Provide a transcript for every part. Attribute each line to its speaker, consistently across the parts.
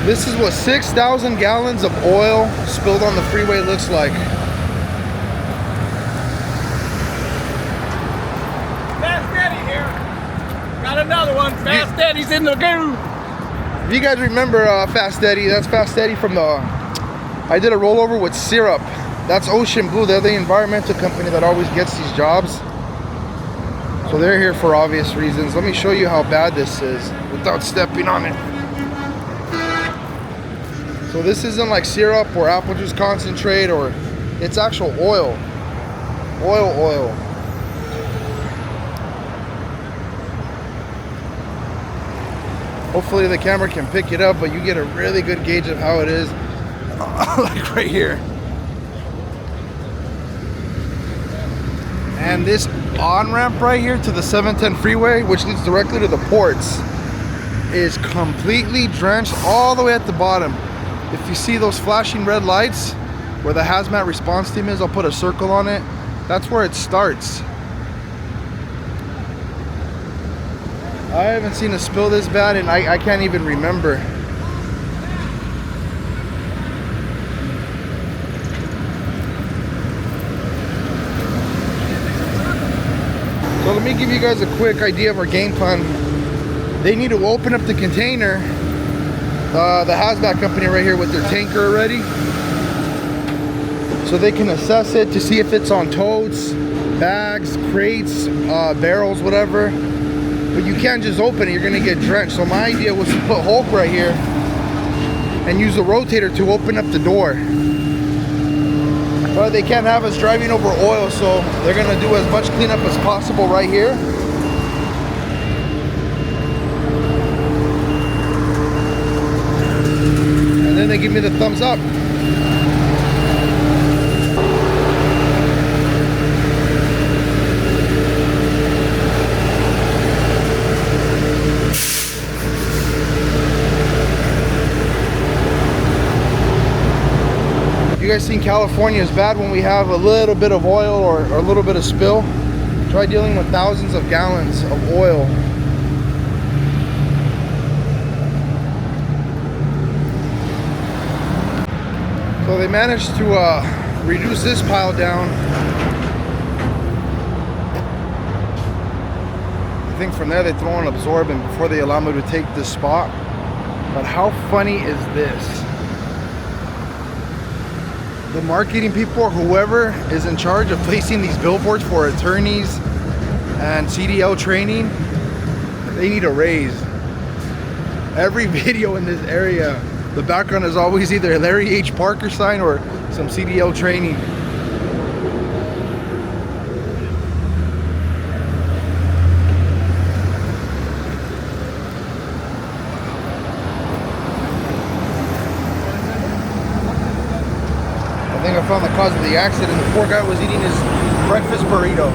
Speaker 1: This is what 6,000 gallons of oil spilled on the freeway looks like.
Speaker 2: Fast Eddie here. Got another one. Fast Eddie's in the groove.
Speaker 1: If you guys remember Fast Eddie, that's Fast Eddie from the... I did a rollover with Syrup. That's Ocean Blue. They're the environmental company that always gets these jobs. So they're here for obvious reasons. Let me show you how bad this is without stepping on it. So this isn't like syrup or apple juice concentrate, or it's actual oil. Oil. Hopefully the camera can pick it up, but you get a really good gauge of how it is. Like right here. And this on-ramp right here to the 710 freeway, which leads directly to the ports, is completely drenched all the way at the bottom. If you see those flashing red lights where the Hazmat response team is, I'll put a circle on it. That's where it starts. I haven't seen a spill this bad, and I can't even remember. So let me give you guys a quick idea of our game plan. They need to open up the container, the Hazmat company right here, with their tanker already, so they can assess it to see if it's on totes, bags, crates, barrels, whatever. But you can't just open it, you're gonna get drenched. So my idea was to put Hulk right here and use the rotator to open up the door. But they can't have us driving over oil, so they're gonna do as much cleanup as possible right here. And then they give me the thumbs up. You guys seen California is bad when we have a little bit of oil or a little bit of spill. Try dealing with thousands of gallons of oil. So they managed to reduce this pile down. I think from there they throw an absorbent before they allow me to take this spot. But how funny is this? The marketing people or whoever is in charge of placing these billboards for attorneys and CDL training, they need a raise. Every video in this area, the background is always either a Larry H. Parker sign or some CDL training. I think I found the cause of the accident. The poor guy was eating his breakfast burrito.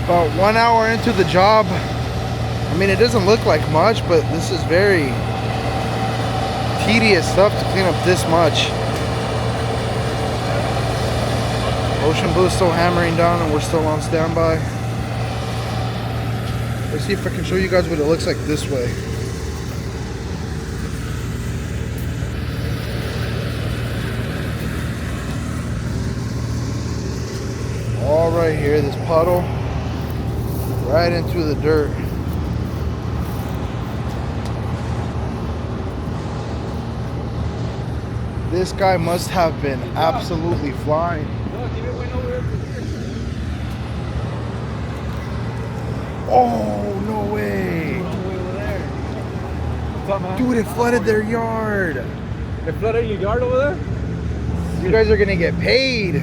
Speaker 1: About 1 hour into the job. I mean, it doesn't look like much, but this is very tedious stuff to clean up this much. Ocean Blue is still hammering down and we're still on standby. Let's see if I can show you guys what it looks like this way. All right here, this puddle, right into the dirt. This guy must have been absolutely flying. Oh, no way. Dude, it flooded their yard.
Speaker 2: It flooded your yard over there?
Speaker 1: You guys are gonna get paid.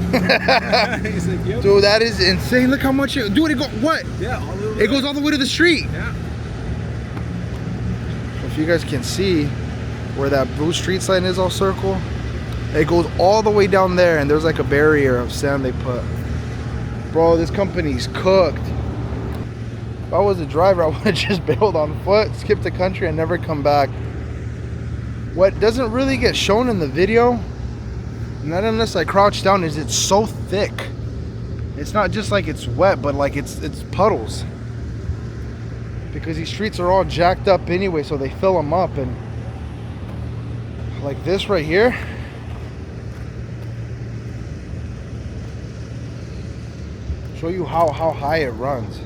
Speaker 2: He's like, yep.
Speaker 1: Dude, that is insane. Look how much it, dude, it go, what?
Speaker 2: Yeah, all the way.
Speaker 1: It goes all the way to the street.
Speaker 2: Yeah.
Speaker 1: If you guys can see where that blue street sign is all circle, it goes all the way down there, and there's like a barrier of sand they put. Bro, this company's cooked. If I was a driver, I would have just bailed on foot, skipped the country, and never come back. What doesn't really get shown in the video, not unless I crouch down, is it's so thick. It's not just like it's wet, but like it's puddles. Because these streets are all jacked up anyway, so they fill them up. And like this right here, show you how high it runs.
Speaker 2: Hey,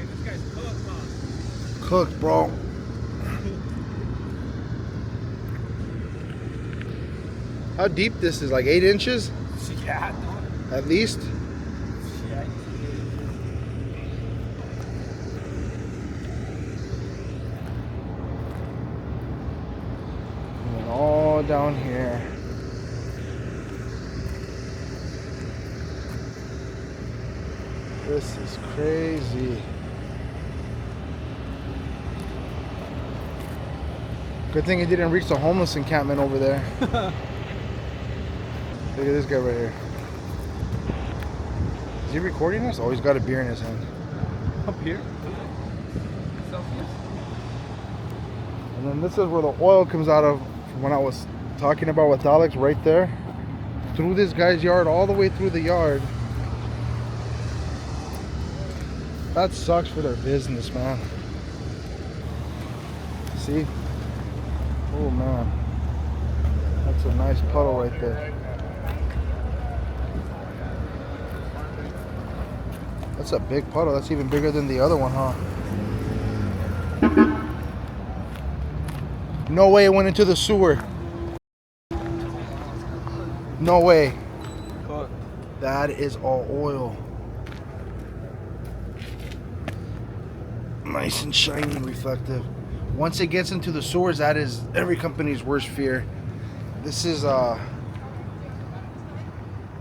Speaker 2: this guy's cooked, huh?
Speaker 1: Cooked, bro. How deep this is? Like 8 inches
Speaker 2: Yeah,
Speaker 1: at least.
Speaker 2: yeah.
Speaker 1: And all down here. This is crazy. Good thing it didn't reach the homeless encampment over there. Look at this guy right here. Is he recording us? Oh, he's got a beer in his hand.
Speaker 2: Up here?
Speaker 1: And then this is where the oil comes out of, when I was talking about with Alex, right there. Through this guy's yard, all the way through the yard. That sucks for their business, man. See? Oh, man. That's a nice puddle right there. That's a big puddle. That's even bigger than the other one, huh? No way it went into the sewer. No way. That is all oil. Nice and shiny and reflective. Once it gets into the sewers, that is every company's worst fear. This is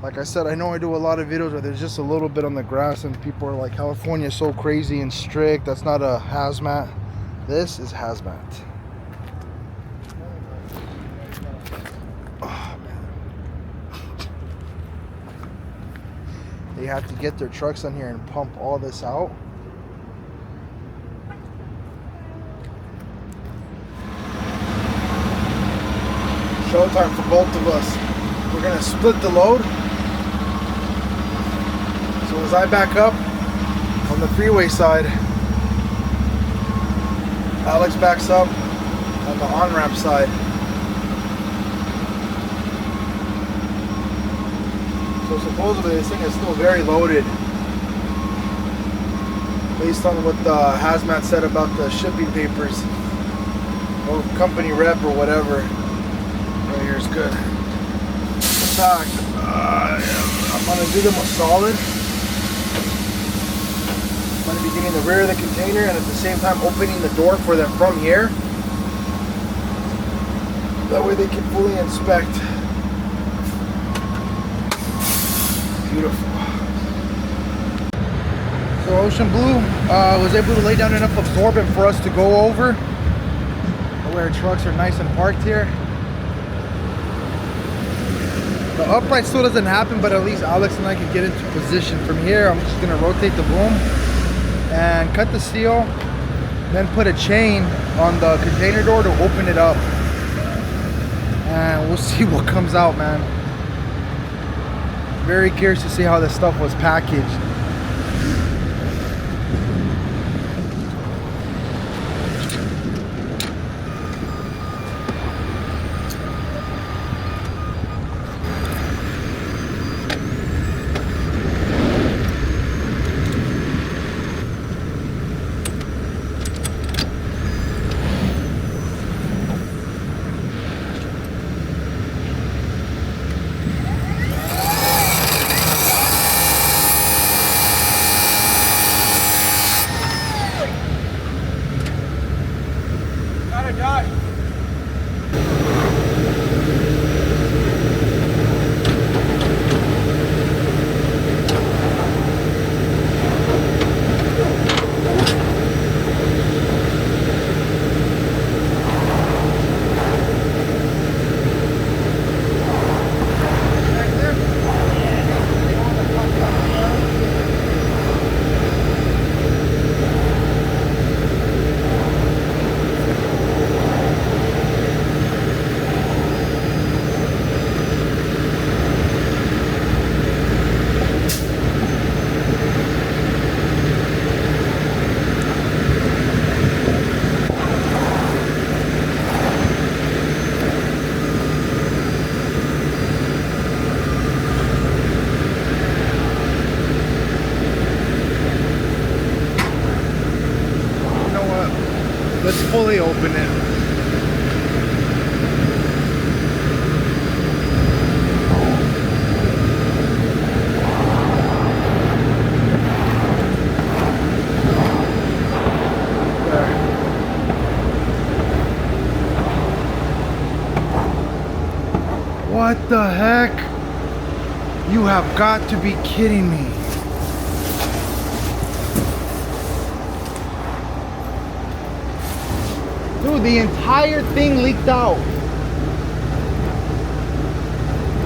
Speaker 1: like I said, I know I do a lot of videos where there's just a little bit on the grass and people are like, California is so crazy and strict, that's not a hazmat. This is hazmat. Oh man. They have to get their trucks on here and pump all this out. Showtime for both of us. We're gonna split the load. So as I back up on the freeway side, Alex backs up on the on-ramp side. So supposedly this thing is still very loaded, based on what the hazmat said about the shipping papers, or company rep or whatever. Right here is good. In fact, I'm gonna do them a solid. I'm gonna be getting the rear of the container and at the same time opening the door for them from here. That way they can fully inspect. Beautiful. So Ocean Blue was able to lay down enough absorbent for us to go over where trucks are nice and parked here. The upright still doesn't happen, but at least Alex and I can get into position. From here, I'm just gonna rotate the boom and cut the steel, then put a chain on the container door to open it up. And we'll see what comes out, man. Very curious to see how this stuff was packaged. fully open it. What the heck? You have got to be kidding me. Dude, the entire thing leaked out.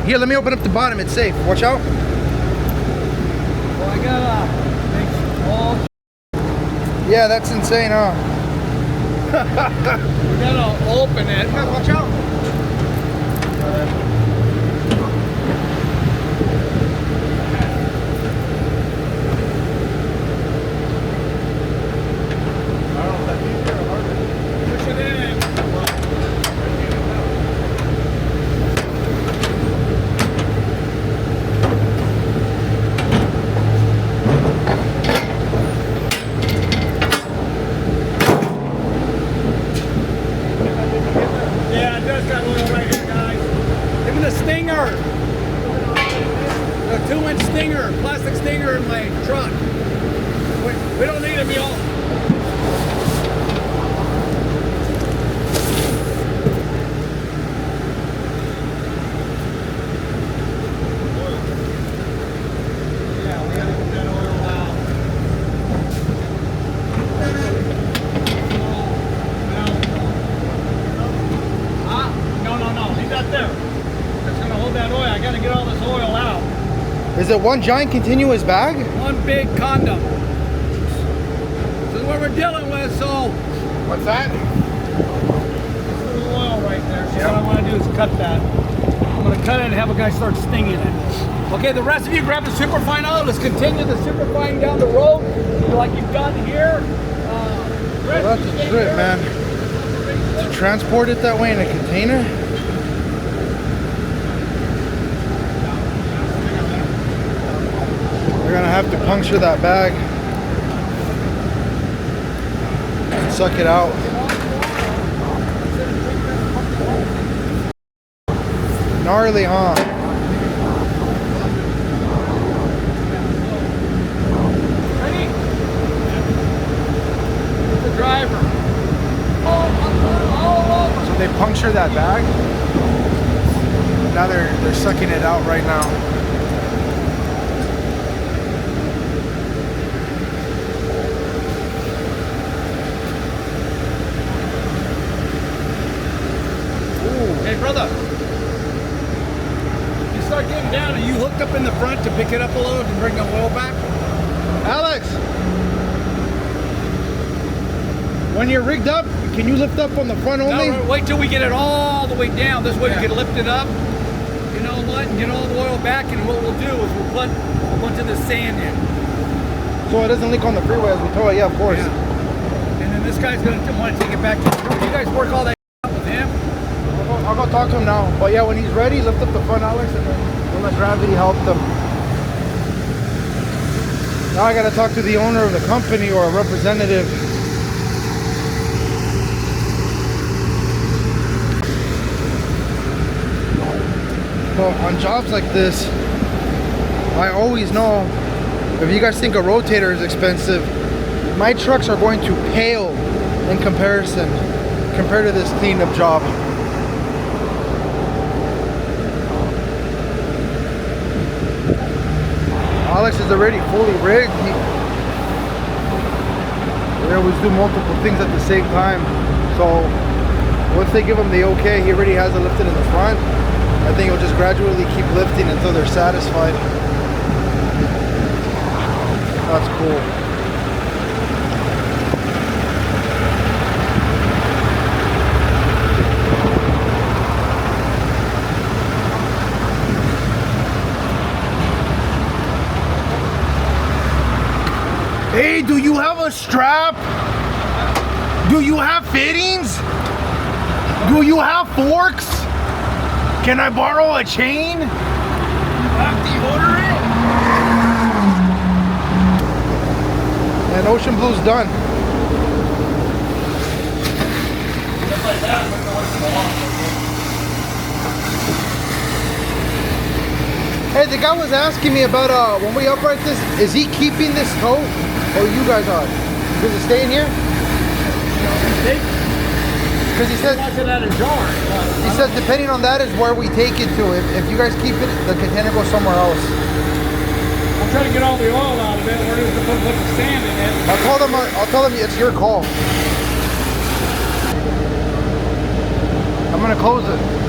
Speaker 1: Here, let me open up the bottom. It's safe. Watch out.
Speaker 2: Well, I gotta make all.
Speaker 1: Yeah, that's insane, huh?
Speaker 2: We gotta open it.
Speaker 1: Yeah, watch out.
Speaker 2: Push it in. Yeah, it does got a little right here, guys. Even the stinger. The 2-inch stinger, plastic stinger in my truck. We don't need to be all. Yeah, we gotta get that oil out. No, leave that there. That's gonna hold that oil. I gotta get all this oil out.
Speaker 1: Is it one giant continuous bag?
Speaker 2: One big condom. This is what we're dealing with, so.
Speaker 1: What's that?
Speaker 2: There's a little oil right there. So what I want to do is cut that. I'm going to cut it and have a guy start stinging it. Okay, the rest of you grab the superfine oil. Let's continue the superfine down the road like you've done here.
Speaker 1: Well, that's a trip, man. To transport it that way in a container? We're gonna have to puncture that bag and suck it out. Gnarly, huh?
Speaker 2: Ready? The driver.
Speaker 1: So they puncture that bag. Now they're sucking it out right now.
Speaker 2: Hey, brother. You start getting down. Are you hooked up in the front to pick it up a load and bring the oil back?
Speaker 1: Alex, when you're rigged up, can you lift up on the front only?
Speaker 2: No, wait till we get it all the way down. This way we can lift it up. You know what? And get all the oil back. And what we'll do is we'll put a bunch of the sand in.
Speaker 1: So it doesn't leak on the freeway as we tow it. Yeah, of course.
Speaker 2: Yeah. And then this guy's going to want to take it back to the truck. You guys work all that out with him?
Speaker 1: I'll go talk to him now. But yeah, when he's ready, lift up the front, Alex, and then we'll let gravity help them. Now I gotta talk to the owner of the company or a representative. But on jobs like this, I always know, if you guys think a rotator is expensive, my trucks are going to pale in comparison compared to this cleanup job. Alex is already fully rigged. They always do multiple things at the same time. So once they give him the okay, he already has it lifted in the front. I think he'll just gradually keep lifting until they're satisfied. That's cool. Hey, do you have a strap? Do you have fittings? Do you have forks? Can I borrow a chain?
Speaker 2: You have deodorant?
Speaker 1: And Ocean Blue's done. the guy was asking me about when we upright this, is he keeping this tote or you guys are? Does it stay in here? Because he said
Speaker 2: Watch it out of jar.
Speaker 1: he says depending on that is where we take it to. If you guys keep it, the container goes somewhere else.
Speaker 2: I'm trying to get all the oil out of it. We're just gonna put the sand in it.
Speaker 1: I'll tell them it's your call. I'm gonna close it.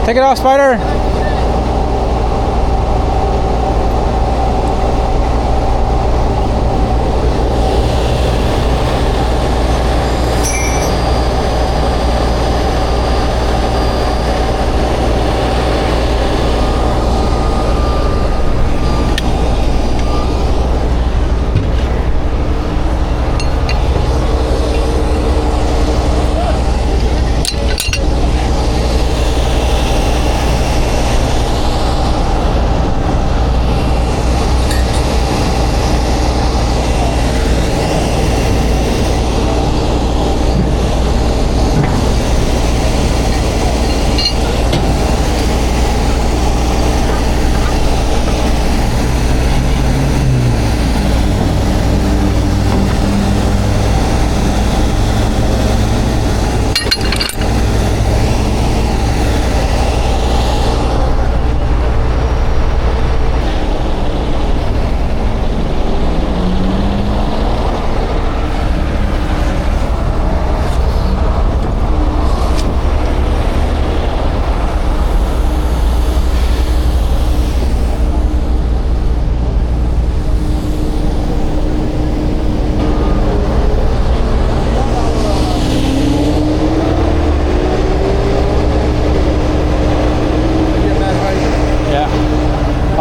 Speaker 3: Take it off, Spider.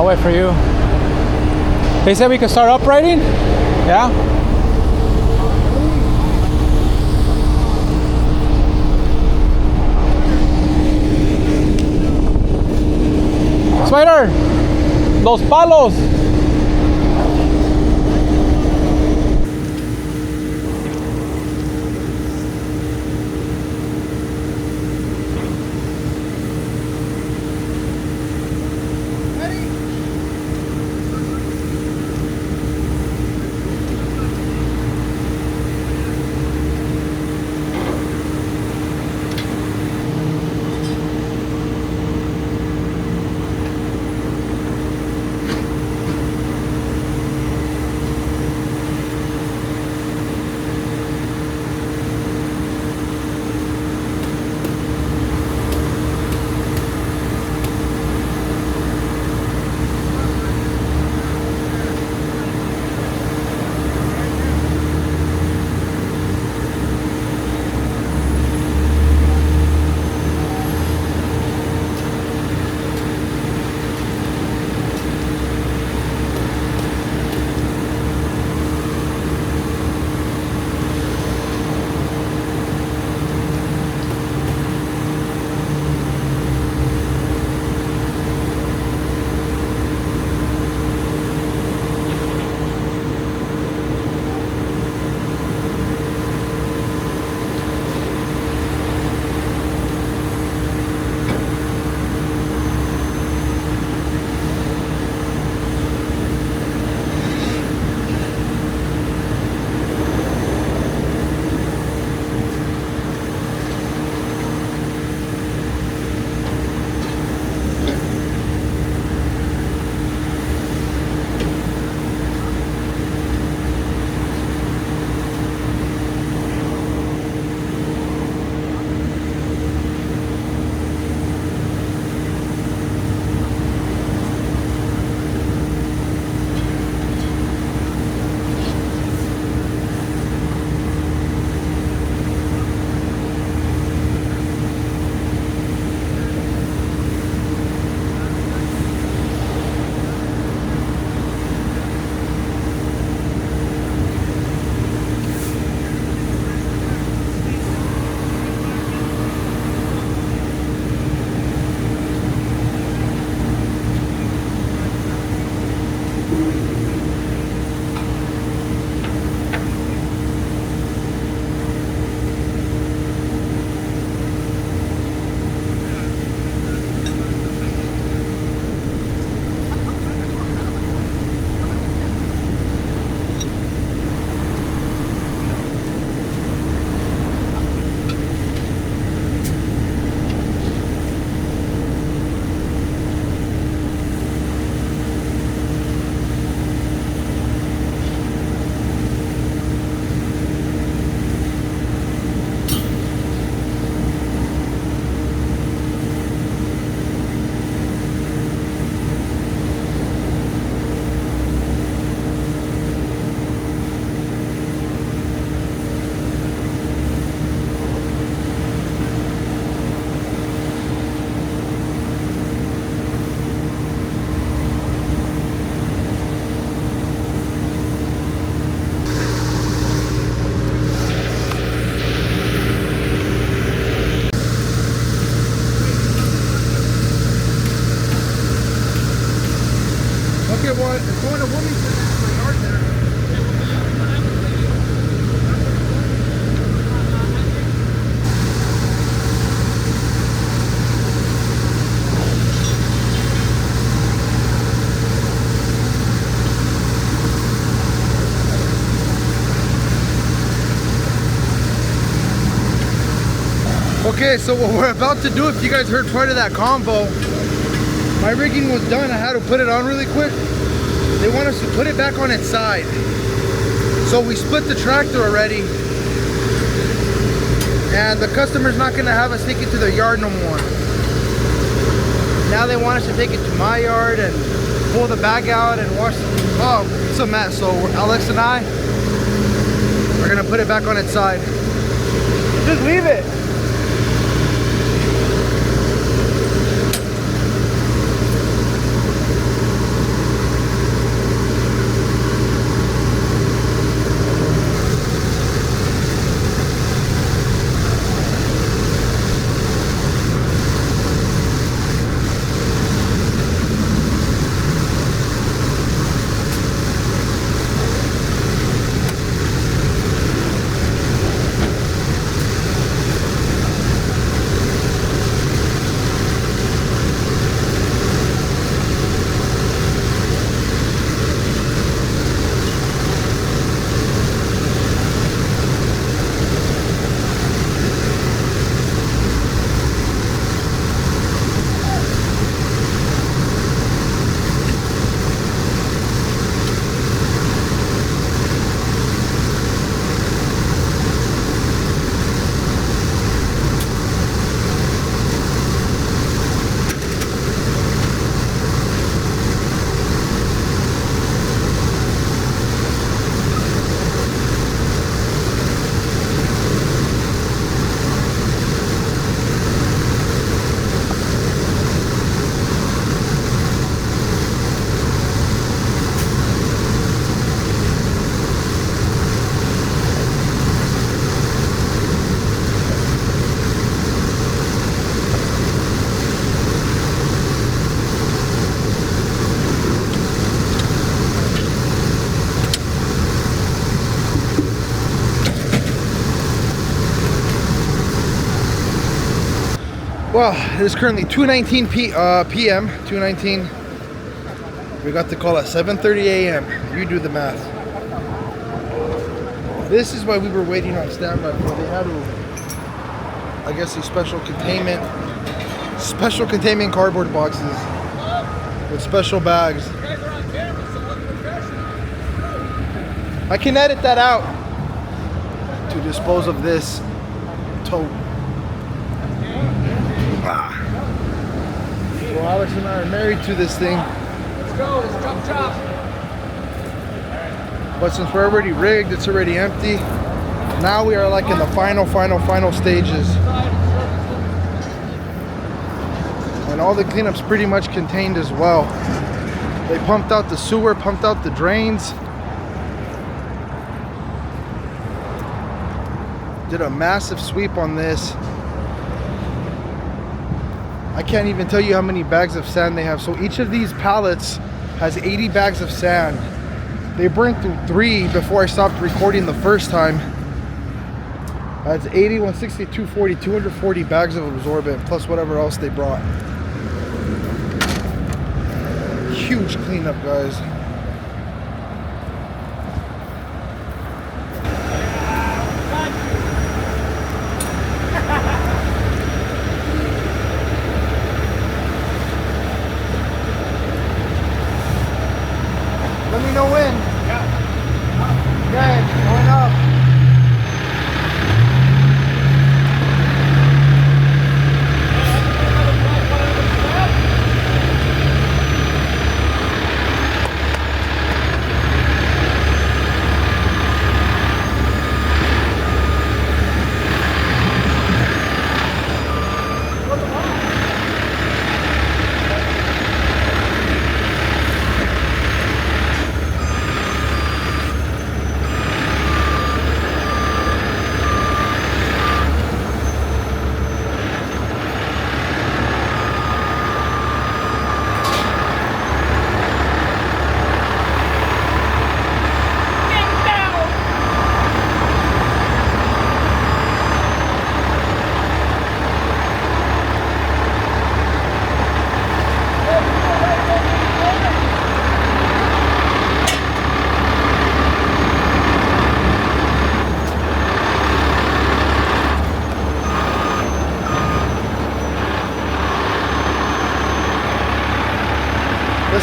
Speaker 3: I'll wait for you. They said we could start uprighting? Yeah? Spider! Los palos!
Speaker 1: Okay, so what we're about to do, if you guys heard part of that convo, my rigging was done. I had to put it on really quick. They want us to put it back on its side. So we split the tractor already. And the customer's not gonna have us take it to their yard no more. Now they want us to take it to my yard and pull the bag out and wash. Oh, it's a mess. So Alex and I are gonna put it back on its side. Just leave it. Well, it is currently 2:19 p.m. 2:19. We got the call at 7:30 a.m. You do the math. This is why we were waiting on standby for. They had to, I guess, these special containment cardboard boxes with special bags. I can edit that out to dispose of this tote. So Alex and I are married to this thing.
Speaker 2: Let's go, let's chop chop.
Speaker 1: But since we're already rigged, it's already empty. Now we are like in the final stages. And all the cleanup's pretty much contained as well. They pumped out the sewer, pumped out the drains. Did a massive sweep on this. I can't even tell you how many bags of sand they have. So each of these pallets has 80 bags of sand. They burned through 3 before I stopped recording the first time. That's 80, 160, 240, 240 bags of absorbent plus whatever else they brought. Huge cleanup, guys. Let me know when.
Speaker 2: Yeah.
Speaker 1: Okay, going up.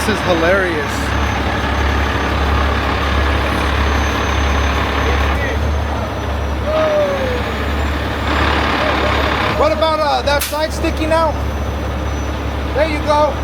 Speaker 1: This is hilarious. What about that side sticking out? There you go.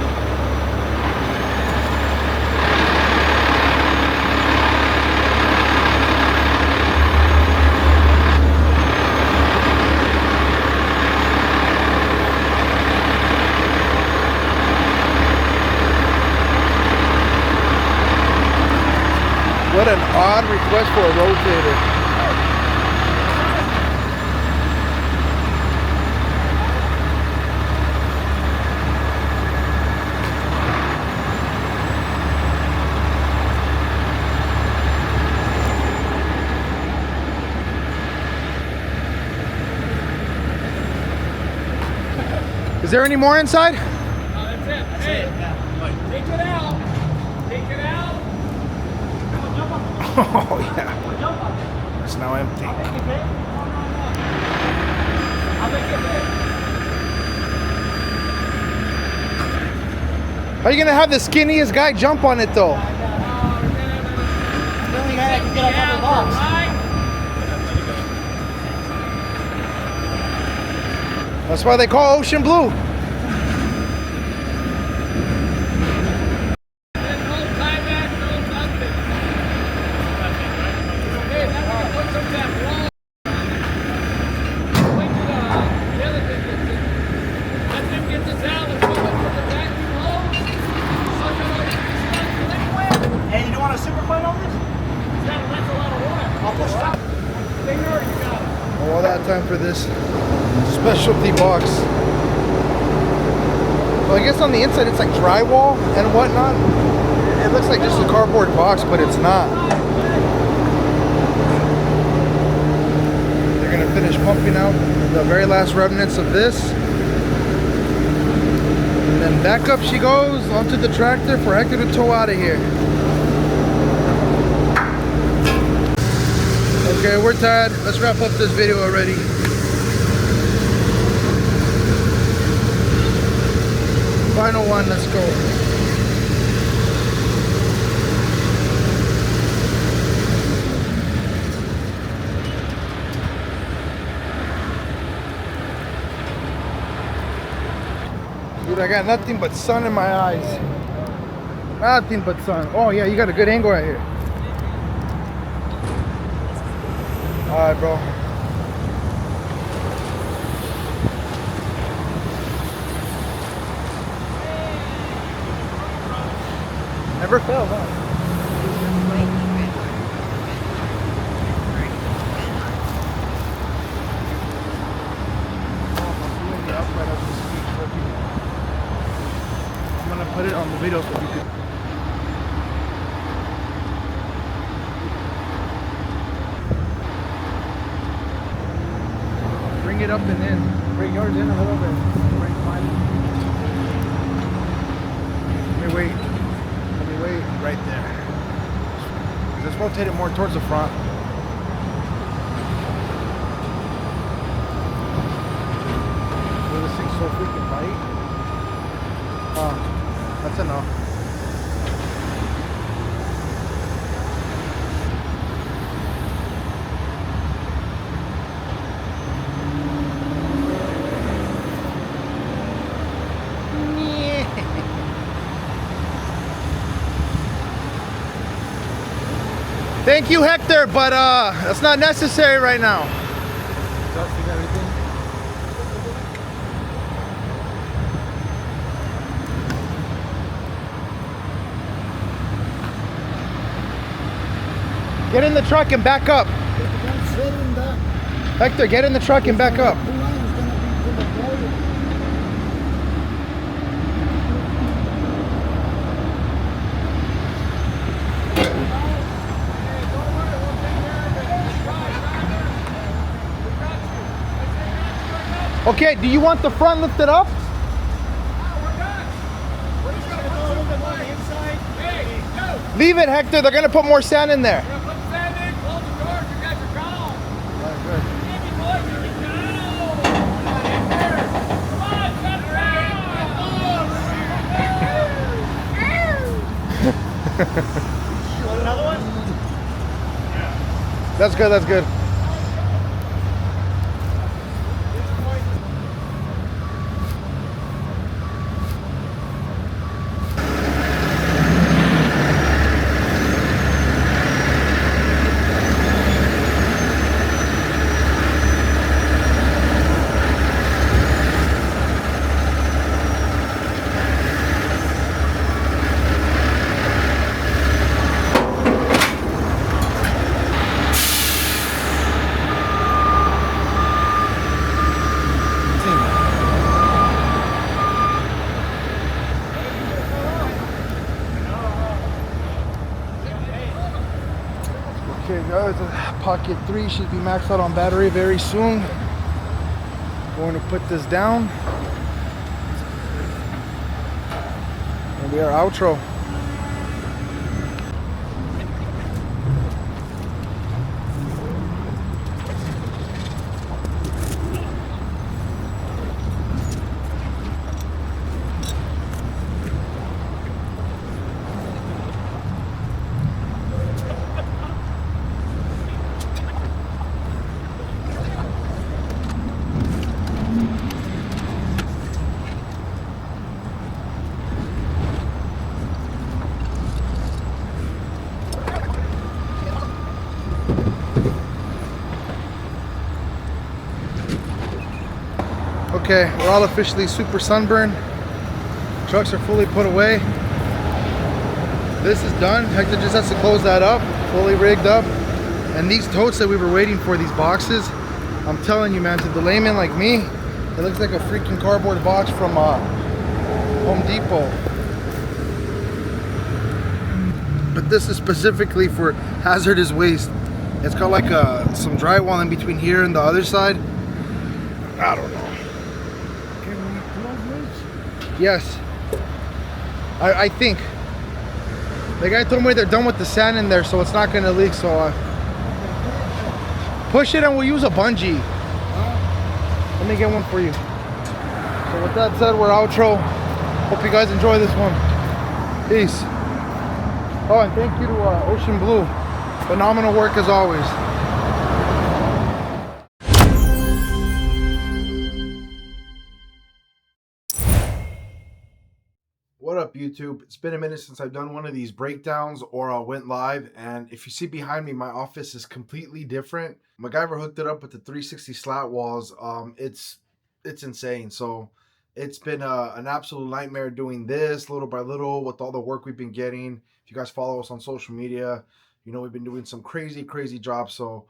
Speaker 1: What an odd request for a rotator. Is there any more inside?
Speaker 2: No, that's it. Hey, take it out. Take it out.
Speaker 1: Oh yeah. It's now empty. How are you gonna have the skinniest guy jump on it though?
Speaker 4: The only guy that can get up on the box.
Speaker 1: That's why they call Ocean Blue.
Speaker 4: Hey, you don't want a super fight on this? I'll push it out.
Speaker 1: All that time for this specialty box. Well, I guess on the inside it's like drywall and whatnot. It looks like just a cardboard box, but it's not. They're gonna finish pumping out the very last remnants of this. And then back up she goes onto the tractor for Hector to tow out of here. Okay, we're tired. Let's wrap up this video already. Final one, let's go. Dude, I got nothing but sun in my eyes. Nothing but sun. Oh yeah, you got a good angle right here. Alright, bro. Never fell, huh? I'm gonna put it on the video so you can. Bring it up and in. Bring yours in a little bit. Bring mine. Let me wait. Let me wait right there. Let's rotate it more towards the front. Oh, this thing's so freaking light. Oh, that's enough. Thank you, Hector, but that's not necessary right now. Get in the truck and back up. Hector, get in the truck and back up. Okay, do you want the front lifted up? Leave it, Hector. They're gonna put more sand in there. That's good, that's good. Okay guys, pocket 3 should be maxed out on battery very soon. Going to put this down. And we are outro. Okay, we're all officially super sunburned. Trucks are fully put away. This is done. Hector just has to close that up, fully rigged up. And these totes that we were waiting for, these boxes, I'm telling you, man, to the layman like me, it looks like a freaking cardboard box from Home Depot. But this is specifically for hazardous waste. It's got like some drywall in between here and the other side. I don't know. Yes, I think. The guy told me they're done with the sand in there, so it's not gonna leak. So push it and we'll use a bungee. Let me get one for you. So with that said, we're outro. Hope you guys enjoy this one. Peace. Oh, and thank you to Ocean Blue. Phenomenal work as always. What up YouTube? It's been a minute since I've done one of these breakdowns or went live, and if you see behind me, my office is completely different. MacGyver hooked it up with the 360 slat walls. It's insane. So it's been an absolute nightmare doing this little by little with all the work we've been getting. If you guys follow us on social media, you know we've been doing some crazy jobs. So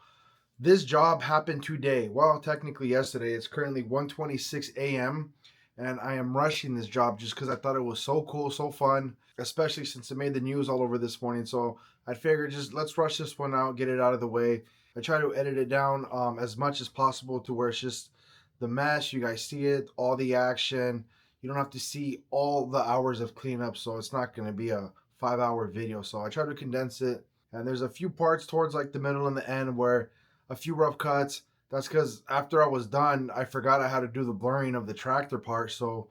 Speaker 1: this job happened today. Well, technically yesterday. It's currently 1:26 a.m. and I am rushing this job just because I thought it was so cool, so fun, especially since it made the news all over this morning. So I figured just let's rush this one out, get it out of the way. I try to edit it down as much as possible to where it's just the mess. You guys see it, all the action. You don't have to see all the hours of cleanup, so it's not going to be a 5-hour video. So I try to condense it, and there's a few parts towards like the middle and the end where a few rough cuts. That's because after I was done, I forgot I had to do the blurring of the tractor part, so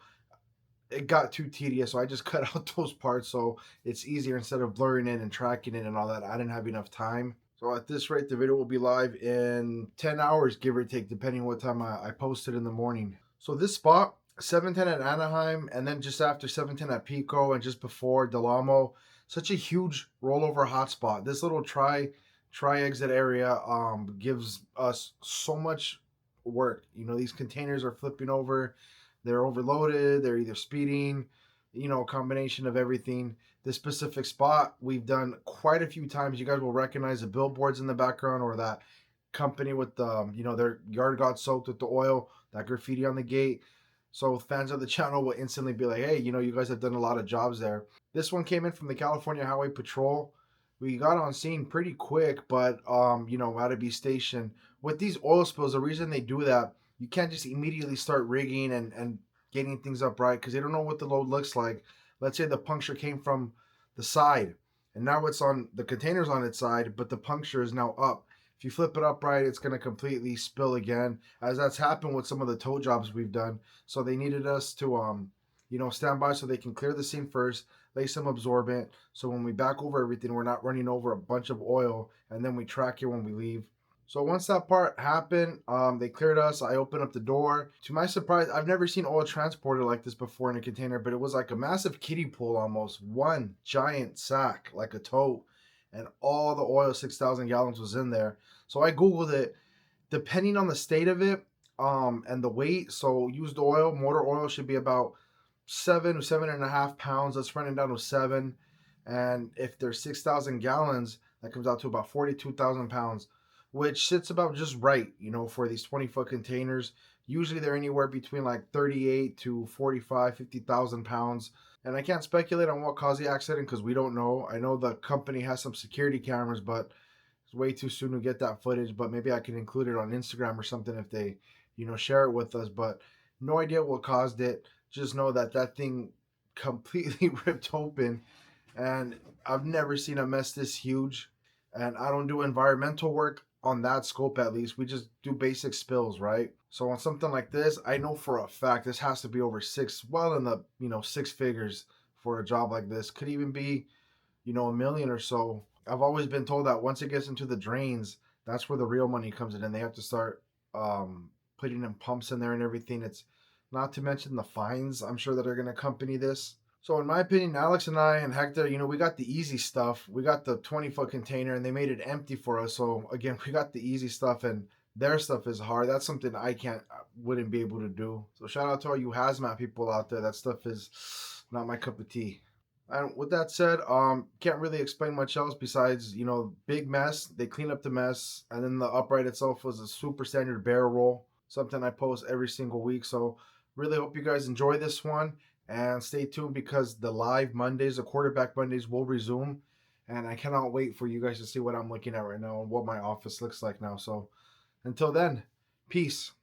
Speaker 1: it got too tedious. So I just cut out those parts so it's easier instead of blurring it and tracking it and all that. I didn't have enough time. So at this rate, the video will be live in 10 hours, give or take, depending on what time I post it in the morning. So this spot, 710 at Anaheim, and then just after 710 at Pico, and just before Del Amo, such a huge rollover hotspot. This little tri-exit area gives us so much work. You know, these containers are flipping over, they're overloaded, they're either speeding, you know, a combination of everything. This specific spot we've done quite a few times. You guys will recognize the billboards in the background, or that company with the, you know, their yard got soaked with the oil, that graffiti on the gate. So fans of the channel will instantly be like, hey, you know, you guys have done a lot of jobs there. This one came in from the California Highway Patrol. We got on scene pretty quick, but you know, had to be stationed. With these oil spills, the reason they do that, you can't just immediately start rigging and getting things up right, because they don't know what the load looks like. Let's say the puncture came from the side, and now it's on the container's on its side, but the puncture is now up. If you flip it up right, it's going to completely spill again, as that's happened with some of the tow jobs we've done. So they needed us to you know, stand by so they can clear the scene first, lay some absorbent, so when we back over everything, we're not running over a bunch of oil, and then we track it when we leave. So once that part happened, they cleared us. I opened up the door. To my surprise, I've never seen oil transported like this before in a container, but it was like a massive kiddie pool almost. One giant sack, like a tote, and all the oil, 6,000 gallons, was in there. So I Googled it. Depending on the state of it and the weight, so used oil, motor oil should be about 7.5 pounds. Let's run it down to 7. And if there's 6,000 gallons, that comes out to about 42,000 pounds, which sits about just right, you know, for these 20-foot containers. Usually they're anywhere between like 38 to 45, 50,000 pounds. And I can't speculate on what caused the accident because we don't know. I know the company has some security cameras, but it's way too soon to get that footage. But maybe I can include it on Instagram or something if they, you know, share it with us. But no idea what caused it. Just know that that thing completely ripped open. And I've never seen a mess this huge. And I don't do environmental work on that scope, at least. We just do basic spills, right? So on something like this, I know for a fact this has to be over well in the, you know, 6 figures for a job like this. Could even be, you know, $1 million or so. I've always been told that once it gets into the drains, that's where the real money comes in, and they have to start putting in pumps in there and everything. It's not to mention the fines, I'm sure, that are going to accompany this. So in my opinion, Alex and I and Hector, you know, we got the easy stuff. We got the 20-foot container and they made it empty for us. So again, we got the easy stuff and their stuff is hard. That's something I wouldn't be able to do. So shout out to all you hazmat people out there. That stuff is not my cup of tea. And with that said, can't really explain much else besides, you know, big mess. They clean up the mess. And then the upright itself was a super standard barrel roll, something I post every single week. So really hope you guys enjoy this one. And stay tuned because the live Mondays, the quarterback Mondays, will resume. And I cannot wait for you guys to see what I'm looking at right now and what my office looks like now. So until then, peace.